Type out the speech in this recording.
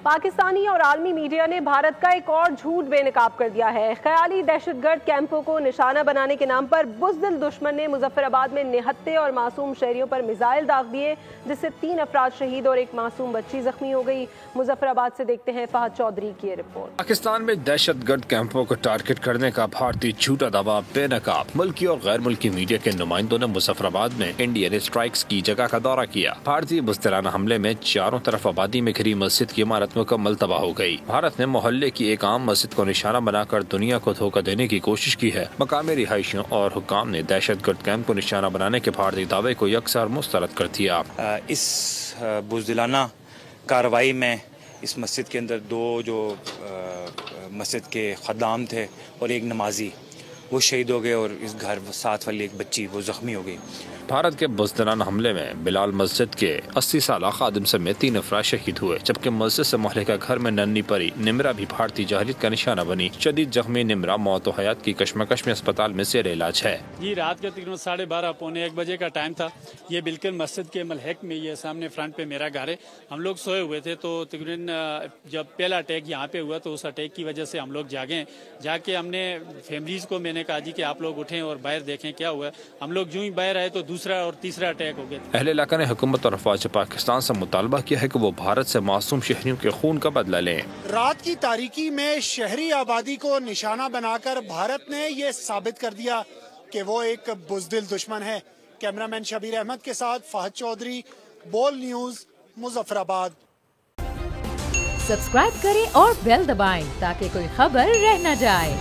پاکستانی اور عالمی میڈیا نے بھارت کا ایک اور جھوٹ بے نقاب کر دیا ہے۔ خیالی دہشت گرد کیمپوں کو نشانہ بنانے کے نام پر بزدل دشمن نے مظفر آباد میں نہتے اور معصوم شہریوں پر میزائل داغ دیے، جس سے 3 افراد شہید اور ایک معصوم بچی زخمی ہو گئی۔ مظفر آباد سے دیکھتے ہیں فہد چودھری کی یہ رپورٹ۔ پاکستان میں دہشت گرد کیمپوں کو ٹارگٹ کرنے کا بھارتی جھوٹا دعویٰ بے نقاب۔ ملکی اور غیر ملکی میڈیا کے نمائندوں نے مظفر آباد میں انڈین اسٹرائکس کی جگہ کا دورہ کیا۔ بھارتی بزدلانہ حملے میں چاروں طرف آبادی میں گھری مسجد کی عمارت مکمل تباہ ہو گئی۔ بھارت نے محلے کی ایک عام مسجد کو نشانہ بنا کر دنیا کو دھوکہ دینے کی کوشش کی ہے۔ مقامی رہائشیوں اور حکام نے دہشت گرد کیمپ کو نشانہ بنانے کے بھارتی دعوے کو یکسر مسترد کر دیا۔ اس بزدلانہ کارروائی میں اس مسجد کے اندر 2 جو مسجد کے خدام تھے اور ایک نمازی وہ شہید ہو گئے، اور اس گھر ساتھ والی ایک بچی وہ زخمی ہو گئی۔ بھارت کے بزدلانہ حملے میں بلال مسجد کے 80 سالہ خادم سمیت 3 افراد شہید ہوئے، جبکہ مسجد سے محلے کا گھر میں ننھی پری نمرا بھی بھارتی جارحیت کا نشانہ بنی۔ شدید زخمی نمرا موت و حیات کی کشمکش میں اسپتال میں زیر علاج ہے۔ یہ رات کے تقریباً 12:30 پونے 1 بجے کا ٹائم تھا۔ یہ بالکل مسجد کے ملحق میں، یہ سامنے فرنٹ پہ میرا گھر ہے۔ ہم لوگ سوئے ہوئے تھے، تو تقریباً جب پہلا اٹیک یہاں پہ ہوا تو اس اٹیک کی وجہ سے ہم لوگ جاگے۔ جا کے ہم نے فیملیز کو میں نے کہا جی کہ آپ لوگ اٹھیں اور باہر دیکھیں کیا ہوا ہے۔ ہم لوگ جو ہی باہر آئے تو دوسرا اور تیسرا اٹیک ہو گیا۔ اہل علاقہ نے حکومت اور افواج پاکستان سے مطالبہ کیا ہے کہ وہ بھارت سے معصوم شہریوں کے خون کا بدلہ لیں۔ رات کی تاریکی میں شہری آبادی کو نشانہ بنا کر بھارت نے یہ ثابت کر دیا کہ وہ ایک بزدل دشمن ہے۔ کیمرامین شبیر احمد کے ساتھ فہد چودھری، بول نیوز، مظفر آباد۔ سبسکرائب کریں اور بیل دبائیں تاکہ کوئی خبر رہ نہ جائے۔